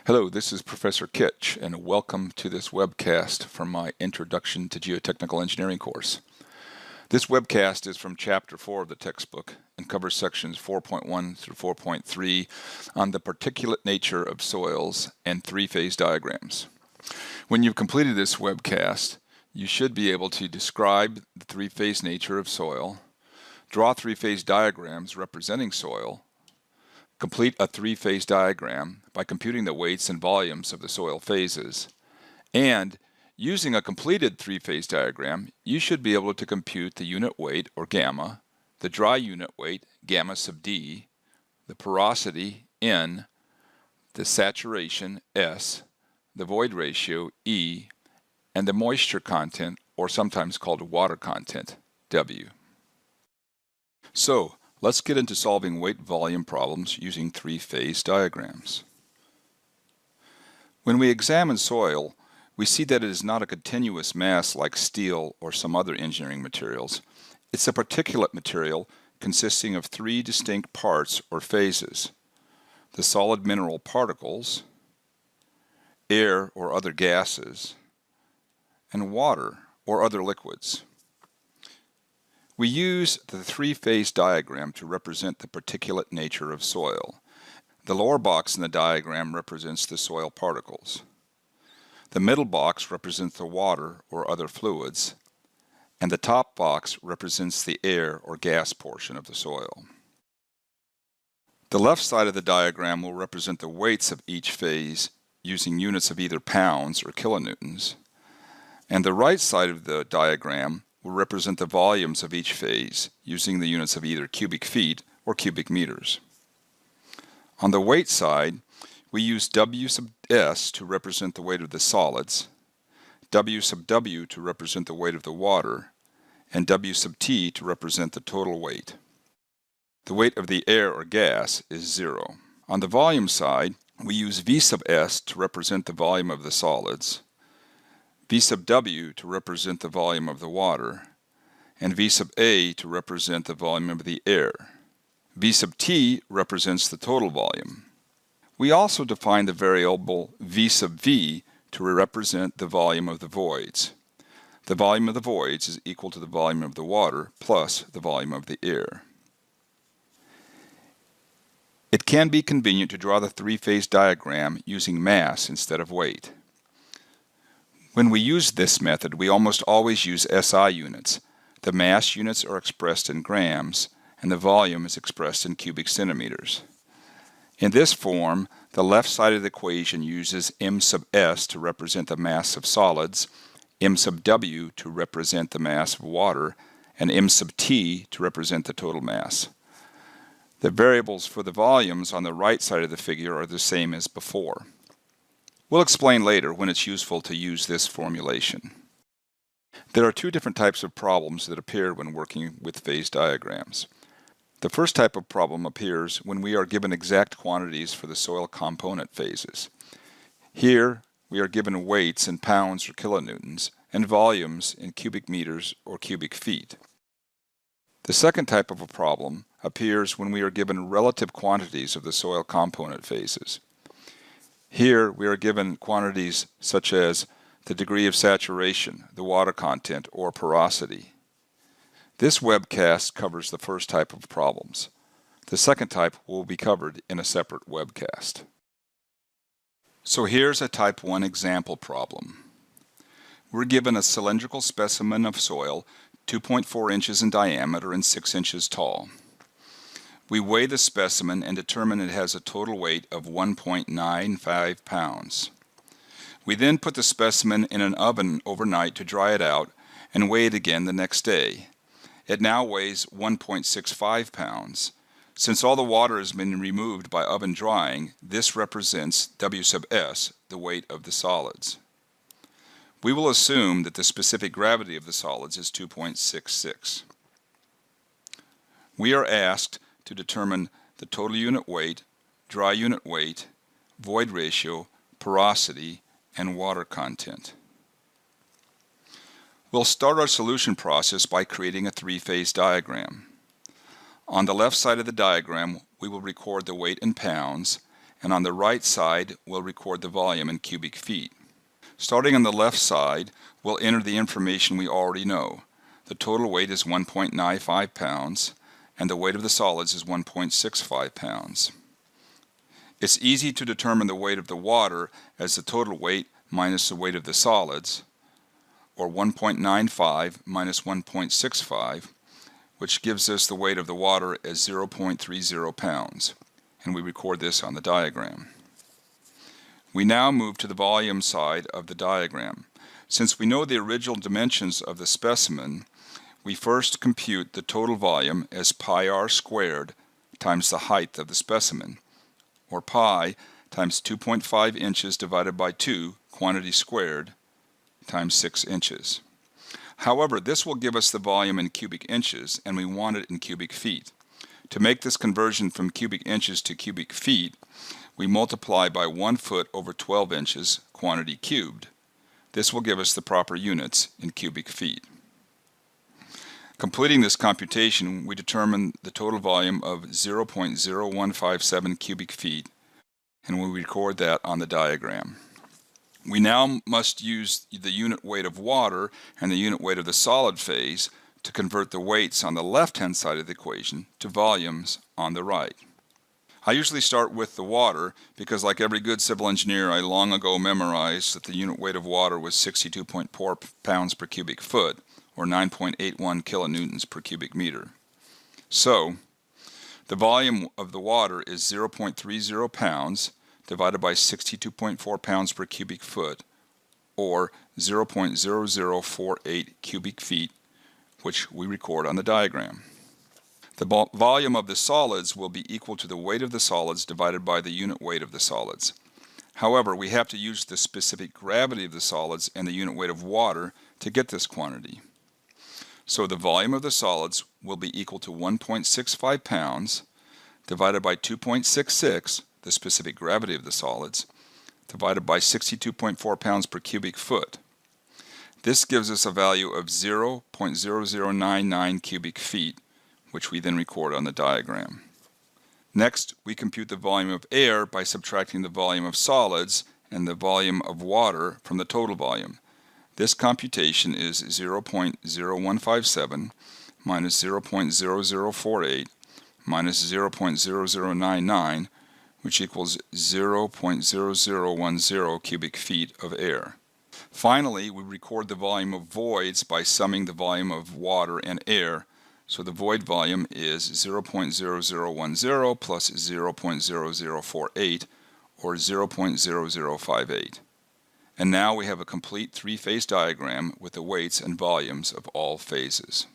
Hello, this is Professor Kitch, and welcome to this webcast from my Introduction to Geotechnical Engineering course. This webcast is from Chapter 4 of the textbook and covers sections 4.1 through 4.3 on the particulate nature of soils and three-phase diagrams. When you've completed this webcast, you should be able to describe the three-phase nature of soil, draw three-phase diagrams representing soil, complete a three-phase diagram by computing the weights and volumes of the soil phases, and using a completed three-phase diagram, you should be able to compute the unit weight, or gamma, the dry unit weight, gamma sub d, the porosity, N, the saturation, S, the void ratio, E, and the moisture content, or sometimes called water content, W. So, let's get into solving weight-volume problems using three-phase diagrams. When we examine soil, we see that it is not a continuous mass like steel or some other engineering materials. It's a particulate material consisting of three distinct parts or phases: the solid mineral particles, air or other gases, and water or other liquids. We use the three-phase diagram to represent the particulate nature of soil. The lower box in the diagram represents the soil particles. The middle box represents the water or other fluids, and the top box represents the air or gas portion of the soil. The left side of the diagram will represent the weights of each phase using units of either pounds or kilonewtons, and the right side of the diagram will represent the volumes of each phase using the units of either cubic feet or cubic meters. On the weight side, we use W sub S to represent the weight of the solids, W sub W to represent the weight of the water, and W sub T to represent the total weight. The weight of the air or gas is 0. On the volume side, we use V sub S to represent the volume of the solids, V sub W to represent the volume of the water, and V sub A to represent the volume of the air. V sub T represents the total volume. We also define the variable V sub V to represent the volume of the voids. The volume of the voids is equal to the volume of the water plus the volume of the air. It can be convenient to draw the three-phase diagram using mass instead of weight. When we use this method, we almost always use SI units. The mass units are expressed in grams, and the volume is expressed in cubic centimeters. In this form, the left side of the equation uses M sub S to represent the mass of solids, M sub W to represent the mass of water, and M sub T to represent the total mass. The variables for the volumes on the right side of the figure are the same as before. We'll explain later when it's useful to use this formulation. There are two different types of problems that appear when working with phase diagrams. The first type of problem appears when we are given exact quantities for the soil component phases. Here, we are given weights in pounds or kilonewtons and volumes in cubic meters or cubic feet. The second type of a problem appears when we are given relative quantities of the soil component phases. Here, we are given quantities such as the degree of saturation, the water content, or porosity. This webcast covers the first type of problems. The second type will be covered in a separate webcast. So here's a type 1 example problem. We're given a cylindrical specimen of soil 2.4 inches in diameter and 6 inches tall. We weigh the specimen and determine it has a total weight of 1.95 pounds. We then put the specimen in an oven overnight to dry it out and weigh it again the next day. It now weighs 1.65 pounds. Since all the water has been removed by oven drying, this represents W sub S, the weight of the solids. We will assume that the specific gravity of the solids is 2.66. We are asked to determine the total unit weight, dry unit weight, void ratio, porosity, and water content. We'll start our solution process by creating a three-phase diagram. On the left side of the diagram, we will record the weight in pounds and on the right side we'll record the volume in cubic feet. Starting on the left side, we'll enter the information we already know. The total weight is 1.95 pounds, and the weight of the solids is 1.65 pounds. It's easy to determine the weight of the water as the total weight minus the weight of the solids, or 1.95 minus 1.65, which gives us the weight of the water as 0.30 pounds, and we record this on the diagram. We now move to the volume side of the diagram. Since we know the original dimensions of the specimen, we first compute the total volume as pi r squared times the height of the specimen, or pi times 2.5 inches divided by 2, quantity squared, times 6 inches. However, this will give us the volume in cubic inches, and we want it in cubic feet. To make this conversion from cubic inches to cubic feet, we multiply by 1 foot over 12 inches, quantity cubed. This will give us the proper units in cubic feet. Completing this computation, we determine the total volume of 0.0157 cubic feet, and we record that on the diagram. We now must use the unit weight of water and the unit weight of the solid phase to convert the weights on the left-hand side of the equation to volumes on the right. I usually start with the water because, like every good civil engineer, I long ago memorized that the unit weight of water was 62.4 pounds per cubic foot, or 9.81 kilonewtons per cubic meter. So, the volume of the water is 0.30 pounds divided by 62.4 pounds per cubic foot, or 0.0048 cubic feet, which we record on the diagram. The volume of the solids will be equal to the weight of the solids divided by the unit weight of the solids. However, we have to use the specific gravity of the solids and the unit weight of water to get this quantity. So the volume of the solids will be equal to 1.65 pounds divided by 2.66, the specific gravity of the solids, divided by 62.4 pounds per cubic foot. This gives us a value of 0.0099 cubic feet, which we then record on the diagram. Next, we compute the volume of air by subtracting the volume of solids and the volume of water from the total volume. This computation is 0.0157 minus 0.0048 minus 0.0099, which equals 0.0010 cubic feet of air. Finally, we record the volume of voids by summing the volume of water and air. So the void volume is 0.0010 plus 0.0048, or 0.0058. And now we have a complete three-phase diagram with the weights and volumes of all phases.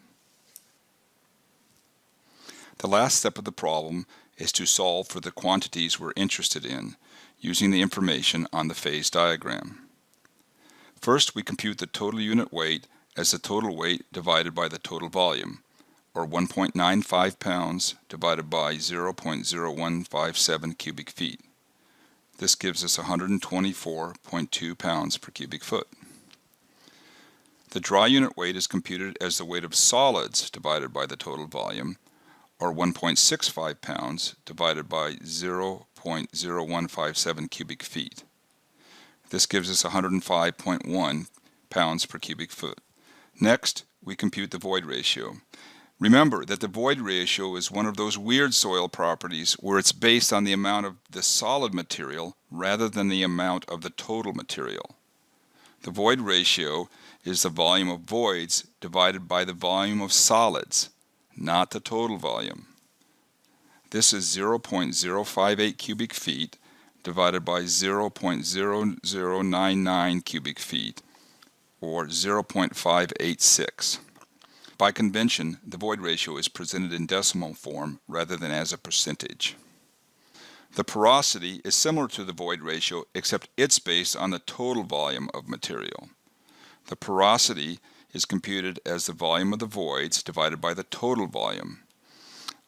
The last step of the problem is to solve for the quantities we're interested in, using the information on the phase diagram. First, we compute the total unit weight as the total weight divided by the total volume, or 1.95 pounds divided by 0.0157 cubic feet. This gives us 124.2 pounds per cubic foot. The dry unit weight is computed as the weight of solids divided by the total volume, or 1.65 pounds divided by 0.0157 cubic feet. This gives us 105.1 pounds per cubic foot. Next, we compute the void ratio. Remember that the void ratio is one of those weird soil properties where it's based on the amount of the solid material rather than the amount of the total material. The void ratio is the volume of voids divided by the volume of solids, not the total volume. This is 0.058 cubic feet divided by 0.0099 cubic feet, or 0.586. By convention, the void ratio is presented in decimal form rather than as a percentage. The porosity is similar to the void ratio, except it's based on the total volume of material. The porosity is computed as the volume of the voids divided by the total volume,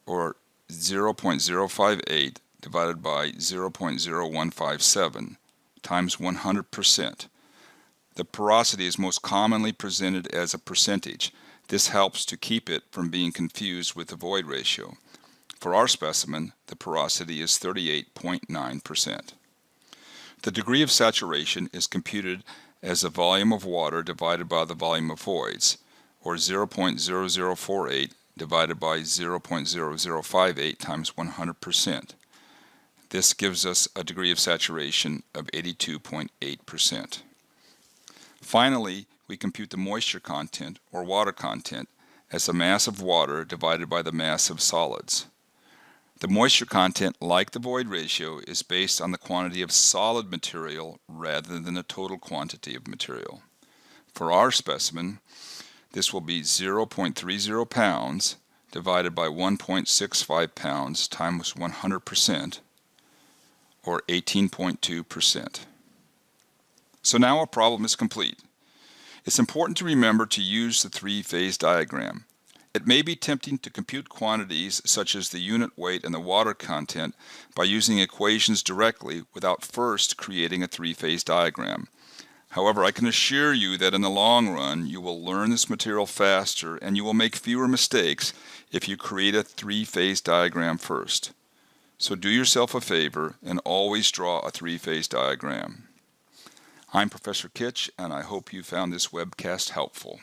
or 0.058 divided by 0.0157 times 100%. The porosity is most commonly presented as a percentage. This helps to keep it from being confused with the void ratio. For our specimen, the porosity is 38.9%. The degree of saturation is computed as the volume of water divided by the volume of voids, or 0.0048 divided by 0.0058 times 100%. This gives us a degree of saturation of 82.8%. Finally, we compute the moisture content, or water content, as the mass of water divided by the mass of solids. The moisture content, like the void ratio, is based on the quantity of solid material rather than the total quantity of material. For our specimen, this will be 0.30 pounds divided by 1.65 pounds times 100%, or 18.2%. So now our problem is complete. It's important to remember to use the three-phase diagram. It may be tempting to compute quantities such as the unit weight and the water content by using equations directly without first creating a three-phase diagram. However, I can assure you that in the long run you will learn this material faster and you will make fewer mistakes if you create a three-phase diagram first. So do yourself a favor and always draw a three-phase diagram. I'm Professor Kitch, and I hope you found this webcast helpful.